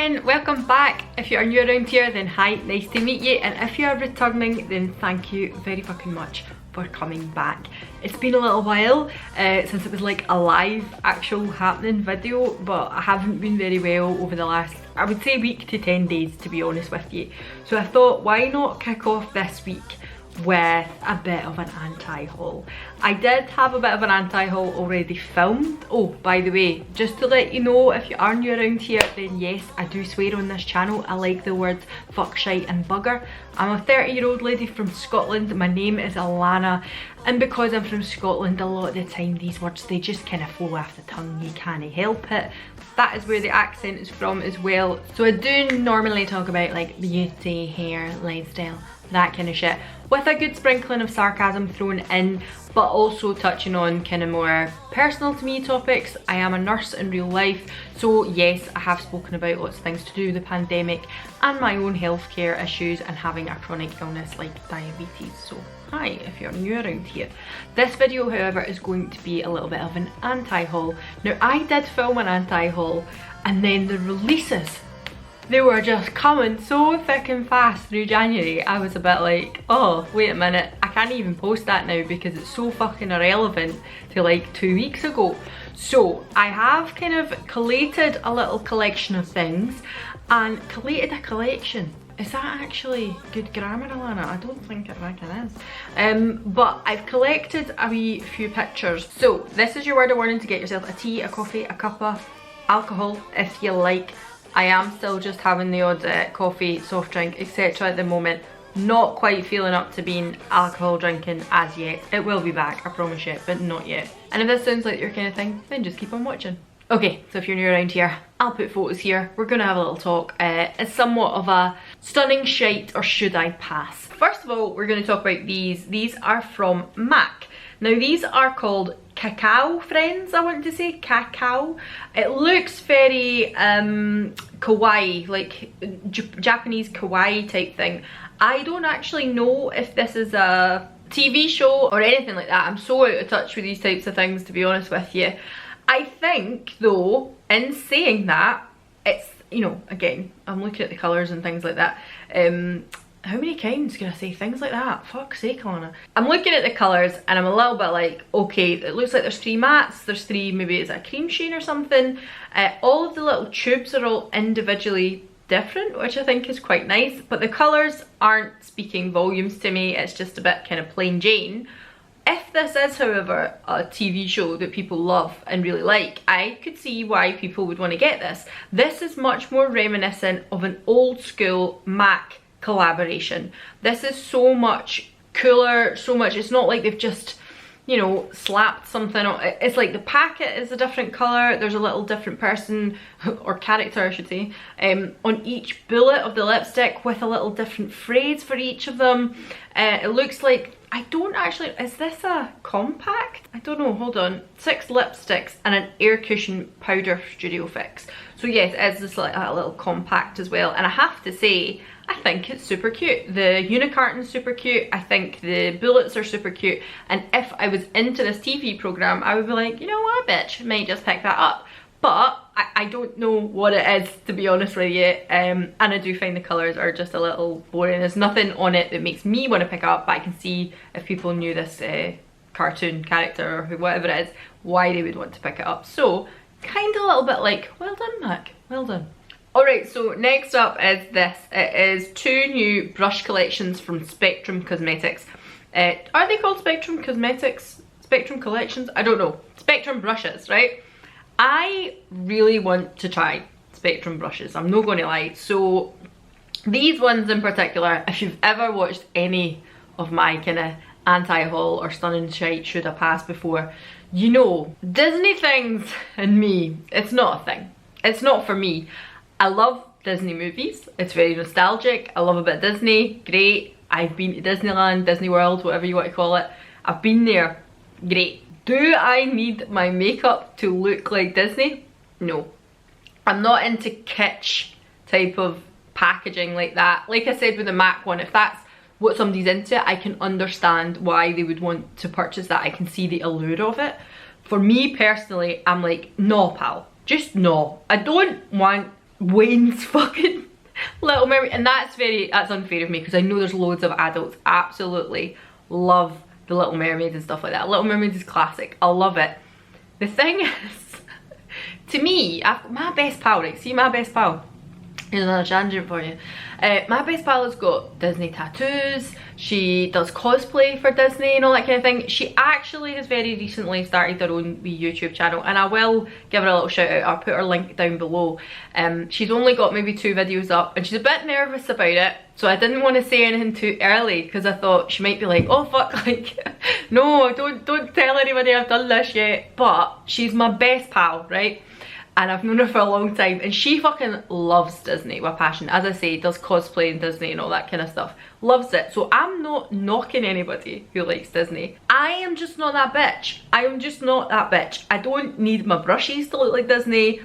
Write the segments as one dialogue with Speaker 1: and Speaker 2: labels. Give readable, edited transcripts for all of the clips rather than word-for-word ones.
Speaker 1: again, welcome back. If you are new around here, then hi, nice to meet you, and if you are returning, then thank you very fucking much for coming back. It's been a little while since it was like a live actual happening video, but I haven't been very well over the last, I would say, week to 10 days, to be honest with you. So I thought, why not kick off this week with a bit of an anti-haul. I did have a bit of an anti-haul already filmed. Oh, by the way, just to let you know, if you are new around here, then yes, I do swear on this channel. I like the words fuck, shite and bugger. I'm a 30-year-old lady from Scotland. My name is Alana, and because I'm from Scotland, a lot of the time these words, they just kind of flow off the tongue. You can't help it. That is where the accent is from as well. So I do normally talk about like beauty, hair, lifestyle, that kind of shit, with a good sprinkling of sarcasm thrown in, but also touching on kind of more personal to me topics. I am a nurse in real life, so yes, I have spoken about lots of things to do with the pandemic and my own healthcare issues and having a chronic illness like diabetes. So hi, if you're new around here. This video, however, is going to be a little bit of an anti-haul. Now, I did film an anti-haul, and then the releases, they were just coming so thick and fast through January. I was a bit like, oh, wait a minute, I can't even post that now because it's so fucking irrelevant to like 2 weeks ago. So I have kind of collated a little collection of things, and collated a collection. Is that actually good grammar, Alana? I don't think it fucking is. But I've collected a wee few pictures. So this is your word of warning to get yourself a tea, a coffee, a cuppa, alcohol if you like. I am still just having the odd coffee, soft drink, etc. at the moment. Not quite feeling up to being alcohol drinking as yet. It will be back, I promise you, but not yet. And if this sounds like your kind of thing, then just keep on watching. Okay, so if you're new around here, I'll put photos here. We're gonna have a little talk. It's somewhat of a stunning shite or should I pass. First of all, we're gonna talk about these. These are from MAC. Now these are called cacao friends, I want to say, cacao. It looks very kawaii, like Japanese kawaii type thing. I don't actually know if this is a TV show or anything like that. I'm so out of touch with these types of things, to be honest with you. I think though, in saying that, it's, you know, again, I'm looking at the colours and things like that. How many times can I say things like that? Fuck's sake, Alana. I'm looking at the colours and I'm a little bit like, okay, it looks like there's 3 mattes, there's 3, maybe it's a cream sheen or something. All of the little tubes are all individually different, which I think is quite nice, but the colours aren't speaking volumes to me. It's just a bit kind of plain Jane. If this is, however, a TV show that people love and really like, I could see why people would want to get this. This is much more reminiscent of an old school MAC collaboration. This is so much cooler, so much, it's not like they've just, you know, slapped something on. It's like the packet is a different colour, there's a little different person, or character I should say, on each bullet of the lipstick with a little different phrase for each of them. It looks like, I don't actually, is this a compact? I don't know, hold on. 6 lipsticks and an air cushion powder studio fix. So yes, it's just like a little compact as well, and I have to say, I think it's super cute. The unicarton's super cute. I think the bullets are super cute. And if I was into this TV program, I would be like, you know what, bitch, I might just pick that up. But I don't know what it is, to be honest with you. And I do find the colours are just a little boring. There's nothing on it that makes me want to pick up, but I can see if people knew this cartoon character or whatever it is, why they would want to pick it up. So, kind of a little bit like, well done, Mac, well done. Alright, so next up is this. It is 2 new brush collections from Spectrum Cosmetics. Are they called Spectrum Cosmetics? Spectrum Collections? I don't know. Spectrum brushes, right? I really want to try Spectrum brushes, I'm not going to lie. So these ones in particular, if you've ever watched any of my kind of anti-haul or stunning shite should I pass before, you know, Disney things and me, it's not a thing. It's not for me. I love Disney movies, it's very nostalgic, I love a bit of Disney, great. I've been to Disneyland, Disney World, whatever you want to call it. I've been there, great. Do I need my makeup to look like Disney? No. I'm not into kitsch type of packaging like that. Like I said with the MAC one, if that's what somebody's into, I can understand why they would want to purchase that. I can see the allure of it. For me personally, I'm like, no pal, just no. I don't want Wayne's fucking Little Mermaid, and that's unfair of me because I know there's loads of adults absolutely love the Little Mermaid and stuff like that. Little Mermaid is classic. I love it. The thing is, to me, my best pal, right? See my best pal. Here's another tangent for you. My best pal has got Disney tattoos. She does cosplay for Disney and all that kind of thing. She actually has very recently started her own wee YouTube channel, and I will give her a little shout out. I'll put her link down below. She's only got maybe 2 videos up and she's a bit nervous about it, so I didn't want to say anything too early because I thought she might be like, oh fuck, like no, don't tell anybody I've done this yet. But she's my best pal, right? And I've known her for a long time, and she fucking loves Disney with passion. As I say, does cosplay in Disney and all that kind of stuff. Loves it. So I'm not knocking anybody who likes Disney. I am just not that bitch. I am just not that bitch. I don't need my brushes to look like Disney.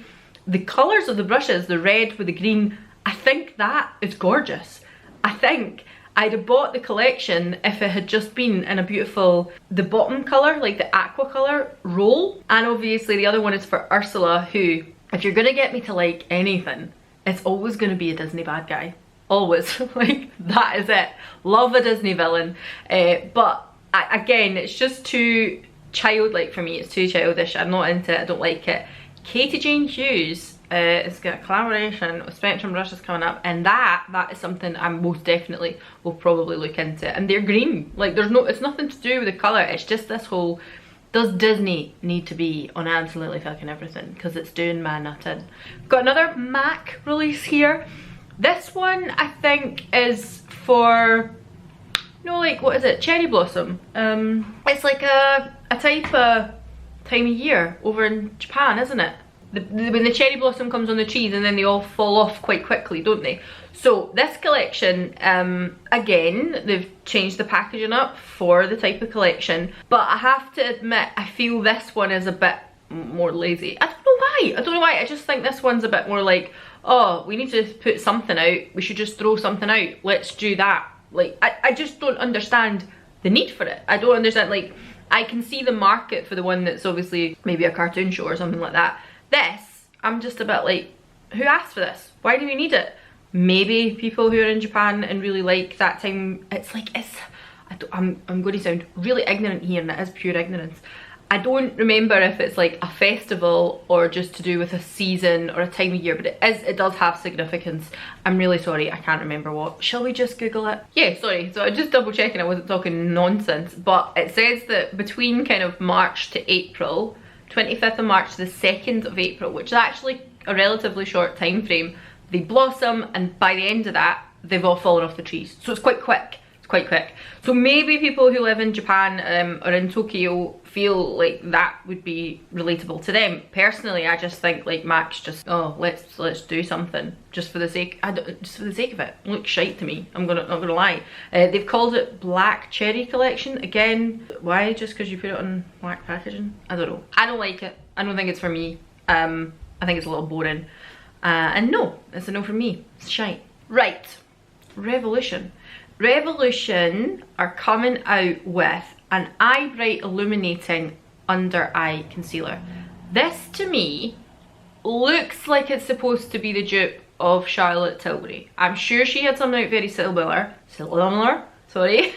Speaker 1: The colours of the brushes, the red with the green, I think that is gorgeous. I think I'd have bought the collection if it had just been in a beautiful, the bottom colour, like the aqua colour roll. And obviously the other one is for Ursula, who, if you're gonna get me to like anything, it's always gonna be a Disney bad guy. Always. Like, that is it. Love a Disney villain. But again, it's just too childlike for me. It's too childish. I'm not into it. I don't like it. Katie Jane Hughes has got a collaboration with Spectrum brushes coming up, and that is something I most definitely will probably look into. And they're green. Like, it's nothing to do with the colour. It's just this whole, does Disney need to be on absolutely fucking everything? Because it's doing my nut in. Got another MAC release here. This one I think is for, you know, like, what is it? Cherry blossom. It's like a type of time of year over in Japan, isn't it? When the cherry blossom comes on the trees and then they all fall off quite quickly, don't they? So this collection, again, they've changed the packaging up for the type of collection, but I have to admit, I feel this one is a bit more lazy. I don't know why. I just think this one's a bit more like, oh, we need to put something out, we should just throw something out, let's do that. Like, I just don't understand the need for it. I don't understand, like, I can see the market for the one that's obviously maybe a cartoon show or something like that. This, I'm just a bit like, who asked for this? Why do we need it? Maybe people who are in Japan and really like that time. It's like, I'm going to sound really ignorant here, and it is pure ignorance. I don't remember if it's like a festival or just to do with a season or a time of year, but it does have significance. I'm really sorry, I can't remember what. Shall we just Google it? Yeah, sorry, so I'm just double checking I wasn't talking nonsense, but it says that between kind of March to April, 25th of March to the 2nd of April, which is actually a relatively short time frame, they blossom, and by the end of that, they've all fallen off the trees. So it's quite quick. It's quite quick. So maybe people who live in Japan or in Tokyo feel like that would be relatable to them. Personally, I just think like Max just, oh, let's do something just for the sake, just for the sake of it. It looks shite to me. I'm not gonna lie. They've called it Black Cherry Collection. Again, why? Just because you put it on black packaging? I don't know. I don't like it. I don't think it's for me. I think it's a little boring. And no, it's a no for me. It's shite. Right, Revolution. Revolution are coming out with an eye bright illuminating under eye concealer. This to me looks like it's supposed to be the dupe of Charlotte Tilbury. I'm sure she had something out very similar, sorry,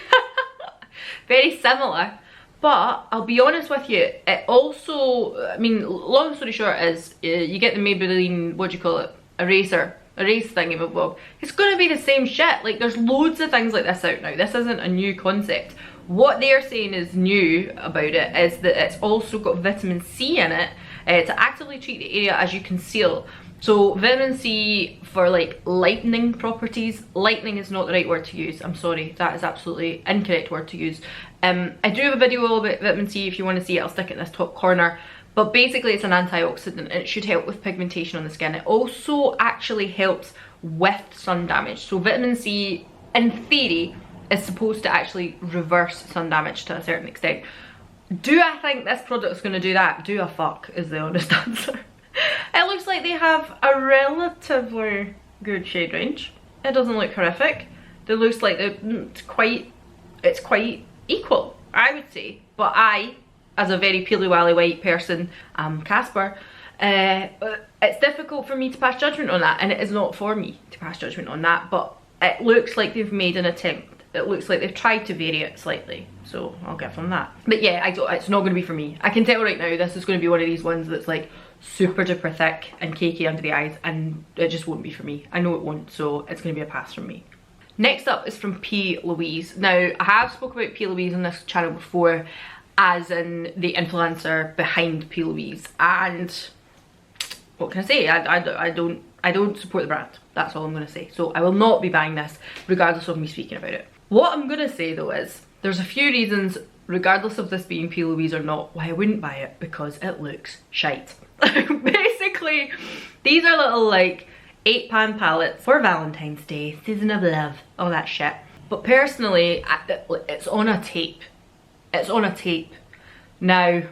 Speaker 1: very similar. But I'll be honest with you, it also, I mean, long story short is, you get the Maybelline, what do you call it, erase thingy, but it's gonna be the same shit. Like, there's loads of things like this out now. This isn't a new concept. What they're saying is new about it is that it's also got vitamin C in it to actively treat the area as you conceal. So vitamin C for like lightening properties. Lightening is not the right word to use. I'm sorry, that is absolutely incorrect word to use. I do have a video all about vitamin C. If you want to see it, I'll stick it in this top corner. But basically it's an antioxidant and it should help with pigmentation on the skin. It also actually helps with sun damage. So vitamin C, in theory, is supposed to actually reverse sun damage to a certain extent. Do I think this product is going to do that? Do a fuck is the honest answer. It looks like they have a relatively good shade range. It doesn't look horrific. It looks like it's quite equal, I would say. But I, as a very peely wally white person, Casper, It's difficult for me to pass judgment on that, and it is not for me to pass judgment on that, but it looks like they've made an attempt. It looks like they've tried to vary it slightly, so I'll give them that. But yeah, it's not going to be for me. I can tell right now this is going to be one of these ones that's like super duper thick and cakey under the eyes, and it just won't be for me. I know it won't, so it's going to be a pass from me. Next up is from P. Louise. Now, I have spoken about P. Louise on this channel before, as in the influencer behind P. Louise, and what can I say? I don't support the brand. That's all I'm going to say. So I will not be buying this regardless of me speaking about it. What I'm going to say though is there's a few reasons, regardless of this being P. Louise or not, why I wouldn't buy it, because it looks shite. Basically, these are little like 8-pan palettes for Valentine's Day, season of love, all that shit. But personally, it's on a tape. It's on a tape. Now,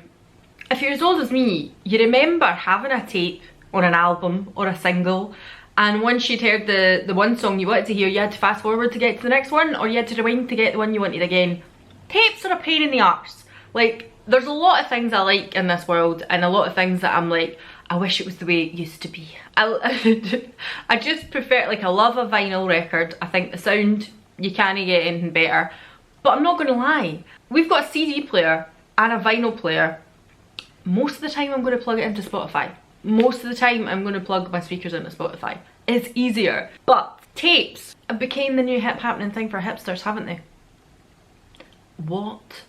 Speaker 1: if you're as old as me, you remember having a tape on an album or a single, and once you'd heard the one song you wanted to hear, you had to fast forward to get to the next one, or you had to rewind to get the one you wanted again. Tapes are a pain in the arse. Like, there's a lot of things I like in this world, and a lot of things that I'm like, I wish it was the way it used to be. I just prefer, like, I love a vinyl record. I think the sound, you can't get anything better. But I'm not gonna lie, we've got a CD player and a vinyl player. Most of the time I'm gonna plug it into Spotify. Most of the time I'm gonna plug my speakers into Spotify. It's easier. But tapes have became the new hip happening thing for hipsters, haven't they? What?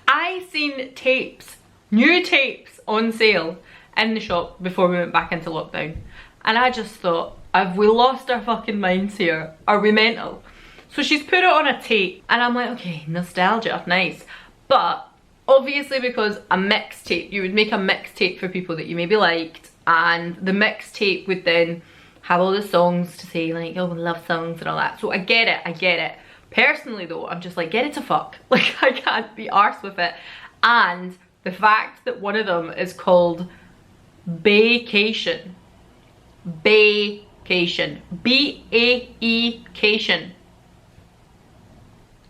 Speaker 1: I seen tapes, new tapes on sale in the shop before we went back into lockdown, and I just thought, have we lost our fucking minds here? Are we mental? So she's put it on a tape, and I'm like, okay, nostalgia, nice. But obviously, because a mixtape, you would make a mixtape for people that you maybe liked, and the mixtape would then have all the songs to say, like, oh, love songs and all that. So I get it, I get it. Personally though, I'm just like, get it to fuck. Like, I can't be arsed with it. And the fact that one of them is called Baycation. Baycation. B-A-E-cation.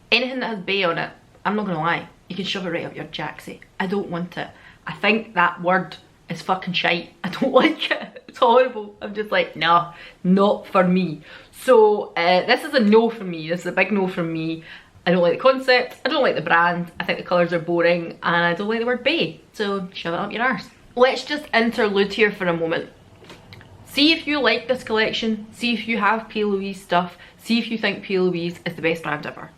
Speaker 1: Anything that has bay on it, I'm not gonna lie, you can shove it right up your jacksie. I don't want it. I think that word is fucking shite. I don't like it. It's horrible. I'm just like, no, not for me. So this is a no from me. This is a big no from me. I don't like the concept. I don't like the brand. I think the colours are boring, and I don't like the word bay. So shove it up your arse. Let's just interlude here for a moment. See if you like this collection. See if you have P. Louise stuff. See if you think P. Louise is the best brand ever.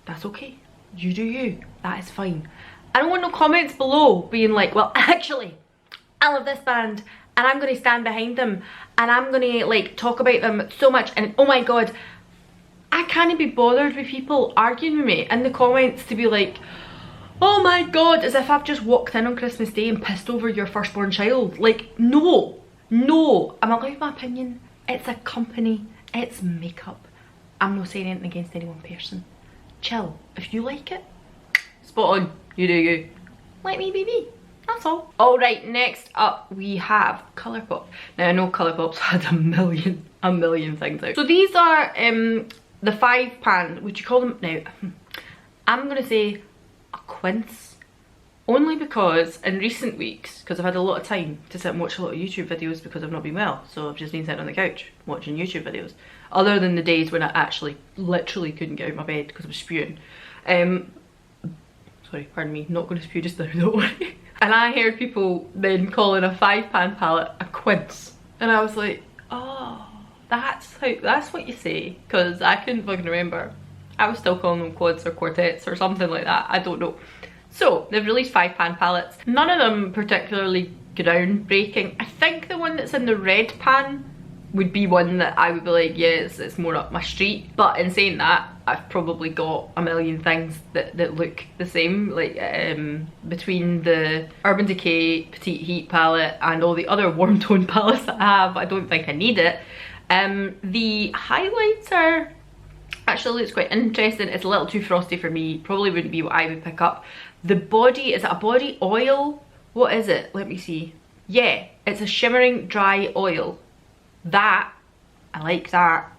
Speaker 1: That's okay. You do you. That is fine. I don't want no comments below being like, well, actually, I love this band and I'm going to stand behind them and I'm going to like talk about them so much, and oh my god, I can't be bothered with people arguing with me in the comments to be like, oh my god, as if I've just walked in on Christmas Day and pissed over your firstborn child. Like, no, no, I'm allowed my opinion. It's a company, it's makeup. I'm not saying anything against any one person. Chill. If you like it, spot on, you do you. Let me be me. That's all. Alright, next up we have Colourpop. Now I know Colourpop's had a million things out. So these are the 5-pan, would you call them, now I'm gonna say a quince, only because in recent weeks, because I've had a lot of time to sit and watch a lot of YouTube videos because I've not been well, so I've just been sitting on the couch watching YouTube videos, other than the days when I actually literally couldn't get out of my bed because I was spewing. Sorry, pardon me, not going to spew just now, don't worry. And I heard people then calling a 5-pan palette a quince, and I was like, oh, that's what you say, because I couldn't fucking remember. I was still calling them quads or quartets or something like that, I don't know. So they've released 5-pan palettes. None of them particularly groundbreaking. I think the one that's in the red pan would be one that I would be like, yes, it's more up my street. But in saying that, I've probably got a million things that look the same, like between the Urban Decay Petite Heat palette and all the other warm tone palettes that I have, I don't think I need it. The highlighter actually looks quite interesting. It's a little too frosty for me, probably wouldn't be what I would pick up. The body, is it a body oil? What is it? Let me see. Yeah, it's a shimmering dry oil. That, I like that.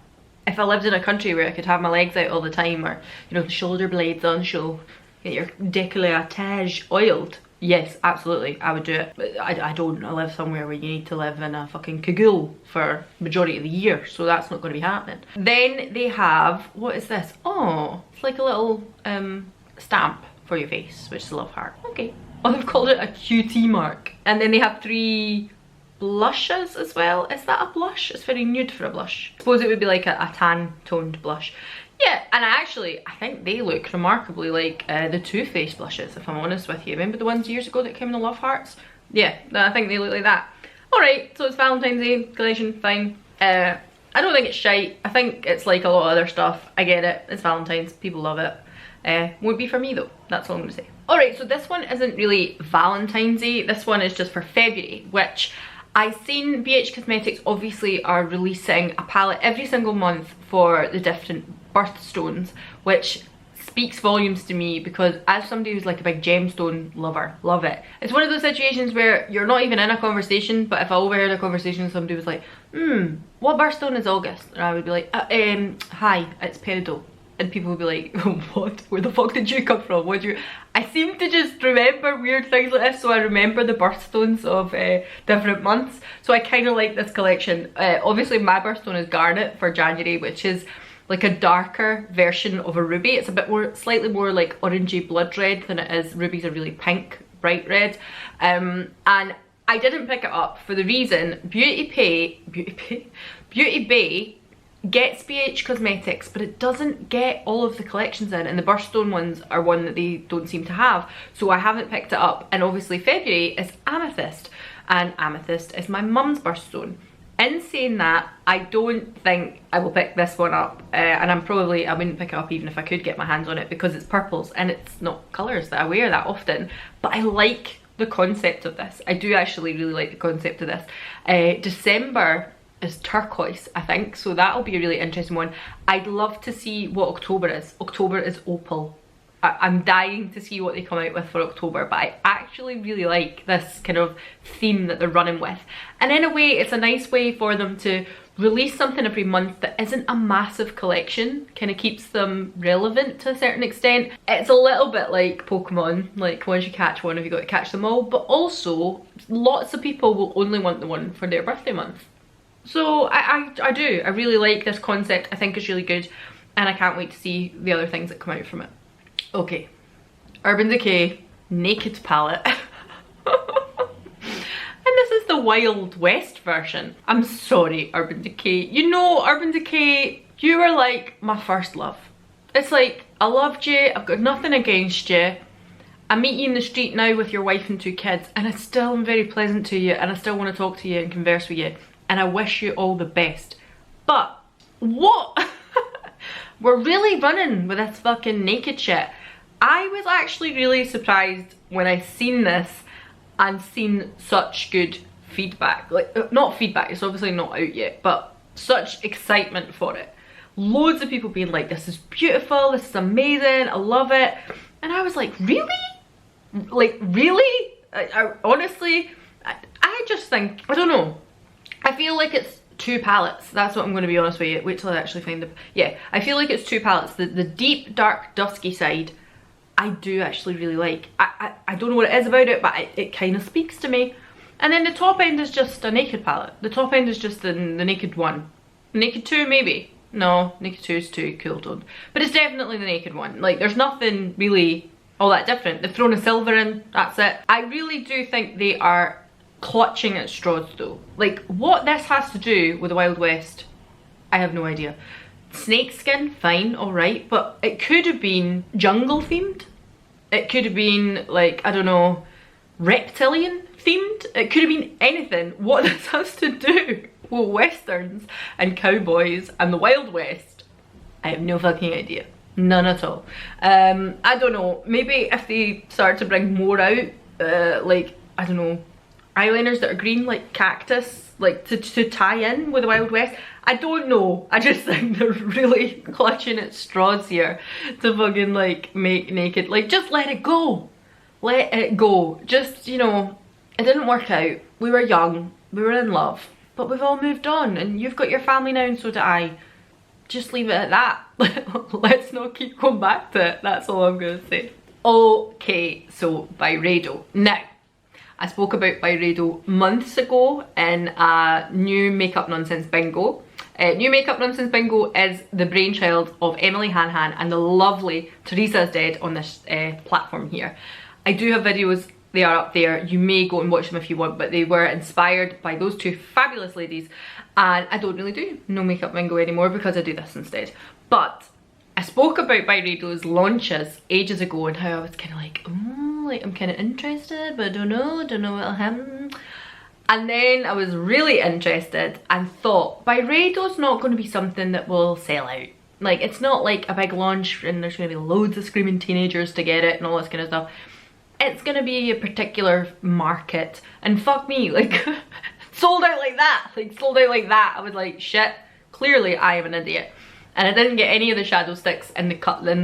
Speaker 1: If I lived in a country where I could have my legs out all the time, or, you know, the shoulder blades on show, get your décolletage oiled, yes, absolutely, I would do it. But I don't. I live somewhere where you need to live in a fucking cagoule for majority of the year, so that's not going to be happening. Then they have, what is this? Oh, it's like a little stamp for your face, which is a love heart. Okay. Oh, they've called it a QT mark. And then they have 3 blushes as well. Is that a blush? It's very nude for a blush. I suppose it would be like a tan toned blush. Yeah, and I think they look remarkably like the Too Faced blushes, if I'm honest with you. Remember the ones years ago that came in the love hearts? Yeah, I think they look like that. Alright, so it's Valentine's Day collection, fine. I don't think it's shite. I think it's like a lot of other stuff. I get it, it's Valentine's, people love it. Won't be for me though, that's all I'm gonna say. Alright, so this one isn't really Valentine's Day, this one is just for February, which I've seen BH Cosmetics obviously are releasing a palette every single month for the different birthstones, which speaks volumes to me because as somebody who's like a big gemstone lover, love it. It's one of those situations where you're not even in a conversation, but if I overheard a conversation, somebody was like, what birthstone is August? And I would be like, hi, it's Peridot. And people would be like, what? Where the fuck did you come from? What you? I seem to just remember weird things like this, so I remember the birthstones of different months. So I kind of like this collection. Obviously my birthstone is Garnet for January, which is like a darker version of a ruby. It's a bit more, slightly more like orangey blood red than it is. Rubies are really pink, bright red. And I didn't pick it up for the reason Beauty Bay gets BH Cosmetics, but it doesn't get all of the collections in, and the birthstone ones are one that they don't seem to have, so I haven't picked it up. And obviously February is Amethyst, and Amethyst is my mum's birthstone. In saying that, I don't think I will pick this one up, and I wouldn't pick it up even if I could get my hands on it, because it's purples and it's not colours that I wear that often. But I like the concept of this. I do actually really like the concept of this. December is turquoise, I think, so that'll be a really interesting one. I'd love to see what October is. October is opal. I'm dying to see what they come out with for October, but I actually really like this kind of theme that they're running with. And in a way, it's a nice way for them to release something every month that isn't a massive collection, kind of keeps them relevant to a certain extent. It's a little bit like Pokemon, like once you catch one, have you got to catch them all, but also lots of people will only want the one for their birthday month. So I do. I really like this concept. I think it's really good, and I can't wait to see the other things that come out from it. Okay, Urban Decay Naked Palette. And this is the Wild West version. I'm sorry, Urban Decay. You know, Urban Decay, you were like my first love. It's like, I loved you, I've got nothing against you. I meet you in the street now with your wife and 2 kids, and I still am very pleasant to you, and I still want to talk to you and converse with you. And I wish you all the best. But what? We're really running with this fucking naked shit. I was actually really surprised when I seen this and seen such good feedback. Like, not feedback, it's obviously not out yet, but such excitement for it. Loads of people being like, this is beautiful, this is amazing, I love it. And I was like, really? Like, really? Honestly, I just think, I don't know. I feel like it's 2 palettes. That's what I'm going to be honest with you. Wait till I actually find the... Yeah, I feel like it's 2 palettes. The deep, dark, dusky side, I do actually really like. I don't know what it is about it, but it kind of speaks to me. And then the top end is just a naked palette. The top end is just the naked one. Naked 2 maybe? No, naked 2 is too cool toned. But it's definitely the naked one. Like, there's nothing really all that different. They've thrown a silver in, that's it. I really do think they are clutching at straws though. Like, what this has to do with the Wild West, I have no idea. Snakeskin, fine, alright, but it could have been jungle themed. It could have been, like, I don't know, reptilian themed. It could have been anything. What this has to do with westerns and cowboys and the Wild West, I have no fucking idea. None at all. I don't know, maybe if they start to bring more out, like, I don't know, eyeliners that are green, like cactus, like to tie in with the Wild West. I don't know. I just think they're really clutching at straws here to fucking like make naked. Like, just let it go. Let it go. Just, you know, it didn't work out. We were young. We were in love. But we've all moved on, and you've got your family now and so do I. Just leave it at that. Let's not keep going back to it. That's all I'm going to say. Okay, so Byredo. Now, I spoke about Byredo months ago in a new Makeup Nonsense bingo. New Makeup Nonsense bingo is the brainchild of Emily Hanhan and the lovely Teresa is Dead on this platform here. I do have videos, they are up there. You may go and watch them if you want, but they were inspired by those two fabulous ladies, and I don't really do no makeup bingo anymore because I do this instead. But I spoke about Byredo's launches ages ago and how I was kind of like, oh, like I'm kind of interested, but I don't know what'll happen. And then I was really interested and thought, Byredo's not going to be something that will sell out. Like, it's not like a big launch and there's going to be loads of screaming teenagers to get it and all this kind of stuff. It's going to be a particular market. And fuck me, like, sold out like that. Like, sold out like that. I was like, shit, clearly I am an idiot. And I didn't get any of the shadow sticks in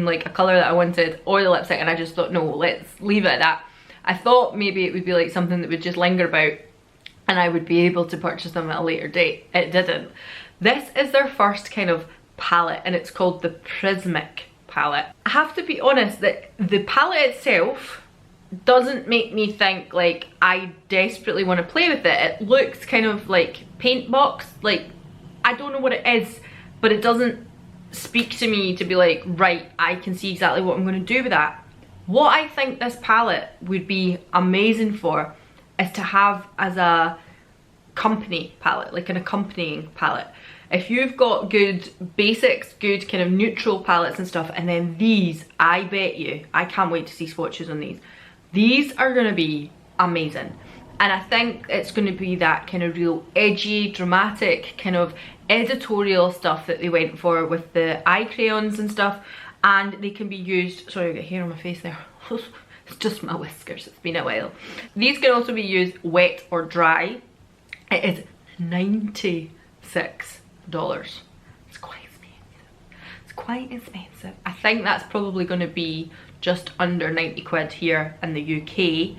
Speaker 1: like a colour that I wanted, or the lipstick, and I just thought, no, let's leave it at that. I thought maybe it would be like something that would just linger about and I would be able to purchase them at a later date. It didn't. This is their first kind of palette, and it's called the Prismic palette. I have to be honest that the palette itself doesn't make me think like I desperately want to play with it. It looks kind of like paint box, like I don't know what it is, but it doesn't speak to me to be like, right, I can see exactly what I'm going to do with that. What I think this palette would be amazing for is to have as a company palette, like an accompanying palette. If you've got good basics, good kind of neutral palettes and stuff, and then these, I bet you, I can't wait to see swatches on these. These are going to be amazing. And I think it's going to be that kind of real edgy, dramatic, kind of editorial stuff that they went for with the eye crayons and stuff. And they can be used, sorry, I got hair on my face there. It's just my whiskers, it's been a while. These can also be used wet or dry. It is $96. It's quite expensive. It's quite expensive. I think that's probably going to be just under 90 quid here in the UK.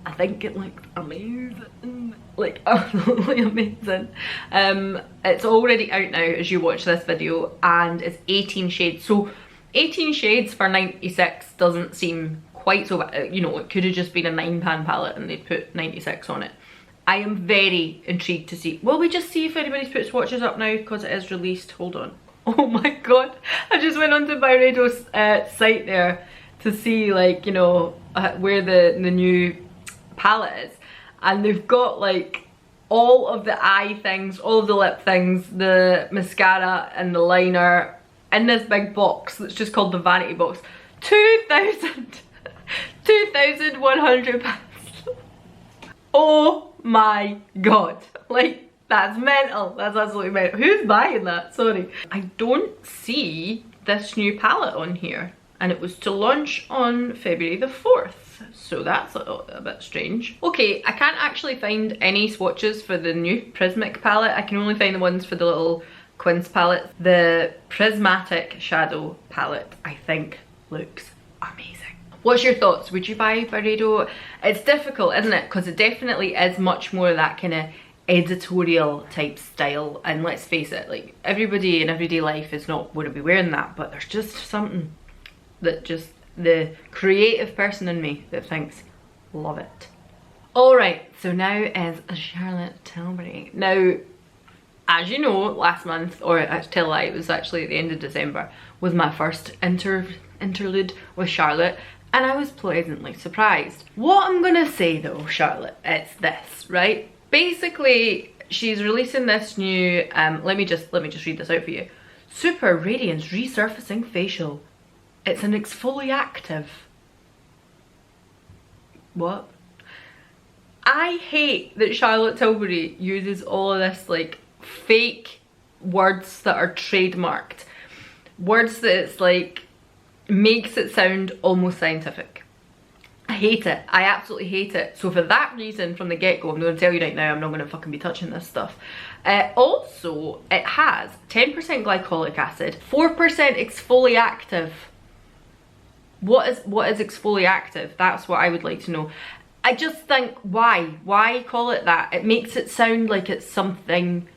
Speaker 1: I think it looks amazing, like absolutely amazing. It's already out now as you watch this video, and it's 18 shades. So 18 shades for 96 doesn't seem quite so bad. You know, it could have just been a £9 palette and they'd put 96 on it. I am very intrigued to see. Will we just see if anybody's put swatches up now because it is released? Hold on. Oh my god, I just went onto Byredo's site there to see, like, you know, where the new palette is, and they've got like all of the eye things, all of the lip things, the mascara and the liner in this big box that's just called the vanity box. 2,100 pounds. Oh my god, like that's mental. That's absolutely mental. Who's buying that? Sorry, I don't see this new palette on here, and it was to launch on February the 4th. So that's a bit strange. Okay, I can't actually find any swatches for the new Prismic palette. I can only find the ones for the little Quince palette. The Prismatic Shadow palette, I think, looks amazing. What's your thoughts? Would you buy Byredo? It's difficult, isn't it? Because it definitely is much more that kind of editorial type style. And let's face it, like, everybody in everyday life is not going to be wearing that, but there's just something that just the creative person in me that thinks, love it. Alright, so now is Charlotte Tilbury. Now, as you know, last month, or till it was actually at the end of December, was my first interlude with Charlotte, and I was pleasantly surprised. What I'm gonna say though, Charlotte, it's this, right? Basically, she's releasing this new, let me just read this out for you. Super Radiance Resurfacing Facial. It's an exfoliative. What? I hate that Charlotte Tilbury uses all of this like fake words that are trademarked. Words that it's like makes it sound almost scientific. I hate it. I absolutely hate it. So for that reason, from the get-go, I'm going to tell you right now, I'm not going to fucking be touching this stuff. Also, it has 10% glycolic acid, 4% exfoliactive. What is exfoliactive? That's what I would like to know. I just think, why call it that? It makes it sound like it's something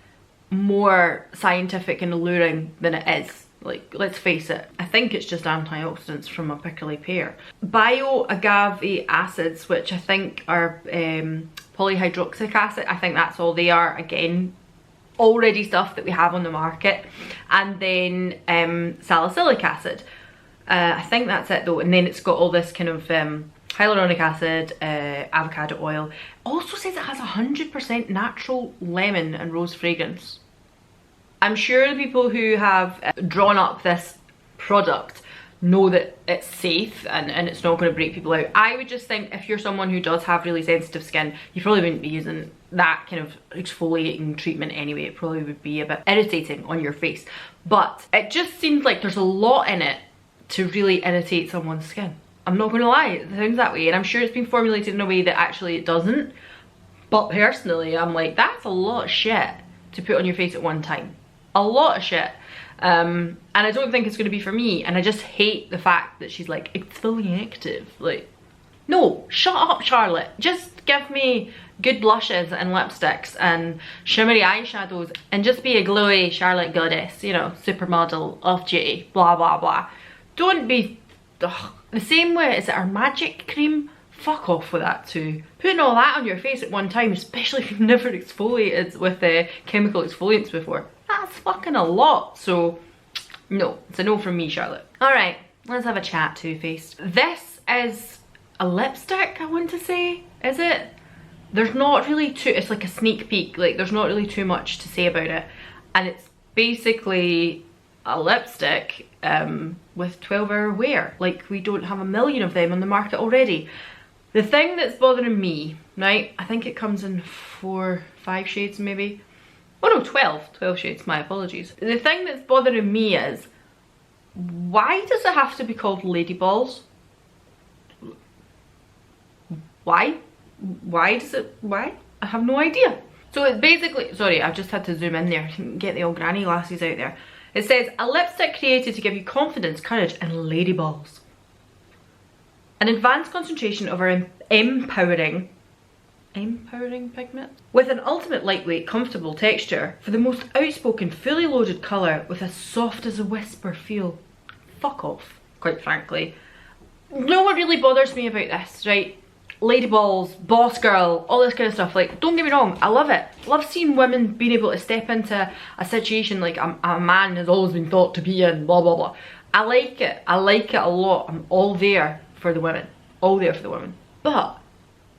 Speaker 1: more scientific and alluring than it is. Like, let's face it, I think it's just antioxidants from a prickly pear. Bio agave acids, which I think are polyhydroxyic acid, I think that's all they are. Again, already stuff that we have on the market. And then salicylic acid. I think that's it though. And then it's got all this kind of hyaluronic acid, avocado oil. It also says it has 100% natural lemon and rose fragrance. I'm sure the people who have drawn up this product know that it's safe and it's not going to break people out. I would just think if you're someone who does have really sensitive skin, you probably wouldn't be using that kind of exfoliating treatment anyway. It probably would be a bit irritating on your face. But it just seems like there's a lot in it to really irritate someone's skin. I'm not going to lie, it sounds that way. And I'm sure it's been formulated in a way that actually it doesn't. But personally, I'm like, that's a lot of shit to put on your face at one time. A lot of shit. And I don't think it's going to be for me. And I just hate the fact that she's like, it's fully active. Like, no, shut up, Charlotte. Just give me good blushes and lipsticks and shimmery eyeshadows and just be a glowy Charlotte goddess, you know, supermodel, off duty, blah, blah, blah. Don't be the same way as our magic cream. Fuck off with that too. Putting all that on your face at one time, especially if you've never exfoliated with chemical exfoliants before, that's fucking a lot. So no, it's a no from me, Charlotte. All right, let's have a chat, Too Faced. This is a lipstick, I want to say. Is it? There's not really it's like a sneak peek. Like, there's not really too much to say about it. And it's basically a lipstick with 12-hour wear. Like, we don't have a million of them on the market already. The thing that's bothering me, right, I think it comes in 4, 5 shades maybe. Oh no, 12 shades, my apologies. The thing that's bothering me is, why does it have to be called Lady Balls? Why? Why does it, why? I have no idea. So it's basically, sorry, I've just had to zoom in there, get the old granny glasses out there. It says, a lipstick created to give you confidence, courage and lady balls. An advanced concentration of our empowering pigment with an ultimate lightweight, comfortable texture for the most outspoken, fully loaded colour with a soft as a whisper feel. Fuck off, quite frankly. You know what really bothers me about this, right? Lady balls, boss girl, all this kind of stuff. Like, don't get me wrong, I love it. I love seeing women being able to step into a situation like a man has always been thought to be in, blah blah blah. I like it a lot. I'm all there for the women, all there for the women. But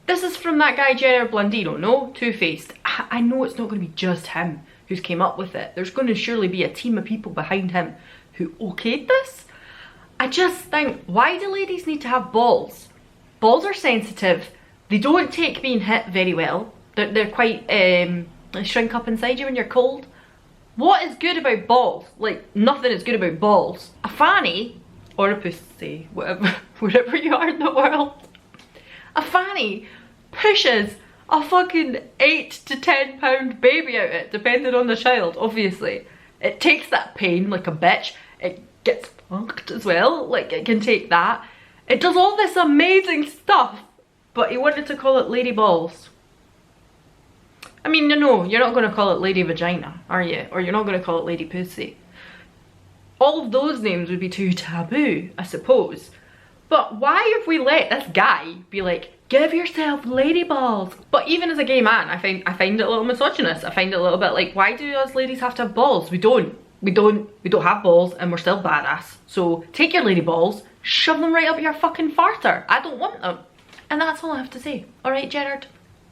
Speaker 1: this is from that guy Gerard Blandino, no? Too Faced. I know it's not going to be just him who's came up with it. There's going to surely be a team of people behind him who okayed this. I just think, why do ladies need to have balls? Balls are sensitive. They don't take being hit very well. They're quite, they shrink up inside you when you're cold. What is good about balls? Like, nothing is good about balls. A fanny, or a pussy, whatever, wherever you are in the world. A fanny pushes a fucking 8 to 10 pound baby out it, depending on the child, obviously. It takes that pain like a bitch. It gets fucked as well, like it can take that. It does all this amazing stuff, but he wanted to call it Lady Balls. I mean, no, you're not going to call it Lady Vagina, are you? Or you're not going to call it Lady Pussy. All of those names would be too taboo, I suppose. But why have we let this guy be like, give yourself lady balls? But even as a gay man, I find it a little misogynist. I find it a little bit like, why do us ladies have to have balls? We don't have balls and we're still badass. So take your lady balls, shove them right up your fucking farter. I don't want them. And that's all I have to say. Alright, Gerard,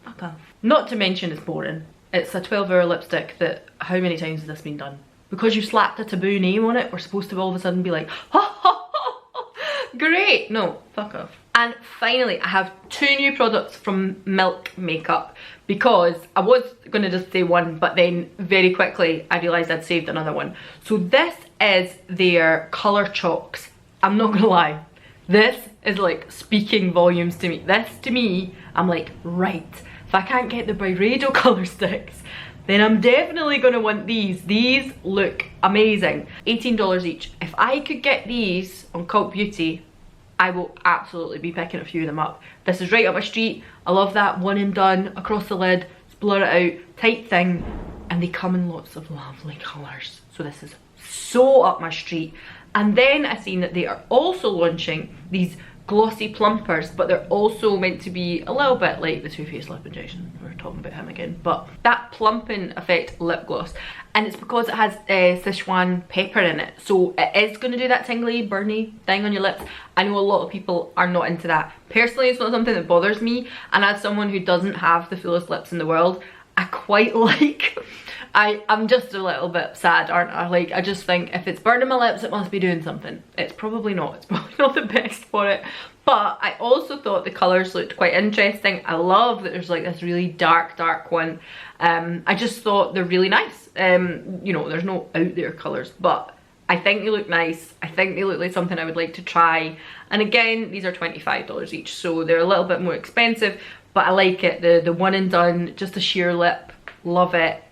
Speaker 1: fuck off. Not to mention it's boring. It's a 12-hour lipstick that, how many times has this been done? Because you've slapped a taboo name on it, we're supposed to all of a sudden be like, ha ha ha, great. No, fuck off. And finally, I have 2 new products from Milk Makeup, because I was gonna just say one, but then very quickly I realised I'd saved another one. So this is their colour chalks. I'm not gonna lie, this is like speaking volumes to me. This to me, I'm like, right, if I can't get the Byredo colour sticks, then I'm definitely gonna want these. These look amazing. $18 each. If I could get these on Cult Beauty, I will absolutely be picking a few of them up. This is right up my street. I love that one and done, across the lid, just blur it out, tight thing, and they come in lots of lovely colours. So this is so up my street. And then I seen that they are also launching these glossy plumpers, but they're also meant to be a little bit like the Too Faced lip injection. We're talking about him again, but that plumping effect lip gloss, and it's because it has Sichuan pepper in it, so it is going to do that tingly burny thing on your lips. I know a lot of people are not into that. Personally, it's not something that bothers me, and as someone who doesn't have the fullest lips in the world, I quite like, I'm just a little bit sad, aren't I? Like, I just think if it's burning my lips, it must be doing something. It's probably not. It's probably not the best for it. But I also thought the colours looked quite interesting. I love that there's like this really dark one. I just thought they're really nice. You know, there's no out there colours, but I think they look nice. I think they look like something I would like to try. And again, these are $25 each, so they're a little bit more expensive, but I like it. The one and done, just a sheer lip, love it.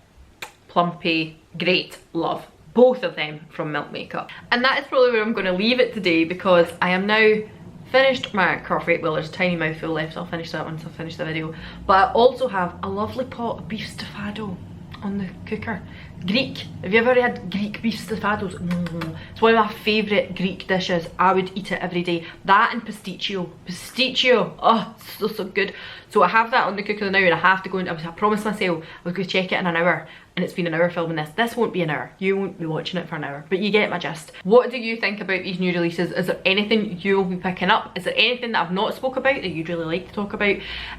Speaker 1: Plumpy, great, love both of them from Milk Makeup. And that is probably where I'm going to leave it today, because I am now finished my coffee. Well, there's a tiny mouthful left, so I'll finish that once I finish the video. But I also have a lovely pot of beef stafado on the cooker. Greek. Have you ever had Greek beef stafados? It's one of my favourite Greek dishes. I would eat it every day. That and pasticcio. Pasticcio. Oh, so good. So I have that on the cooker now, and I have to go and I promised myself I was going to check it in an hour. And it's been an hour filming this. This won't be an hour. You won't be watching it for an hour, but you get my gist. What do you think about these new releases? Is there anything you'll be picking up? Is there anything that I've not spoke about that you'd really like to talk about?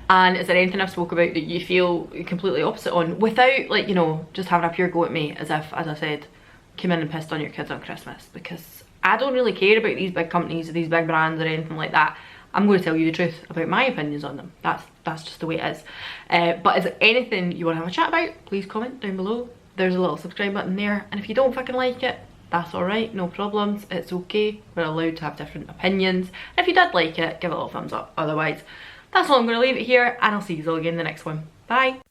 Speaker 1: And is there anything I've spoke about that you feel completely opposite on, without, like, you know, just having a pure go at me as if, as I said, came in and pissed on your kids on Christmas? Because I don't really care about these big companies or these big brands or anything like that. I'm going to tell you the truth about my opinions on them. That's just the way it is. But is there anything you want to have a chat about? Please comment down below. There's a little subscribe button there, and if you don't fucking like it, that's alright, no problems, it's okay. We're allowed to have different opinions. And if you did like it, give it a little thumbs up. Otherwise, that's all. I'm going to leave it here, and I'll see you all again in the next one. Bye!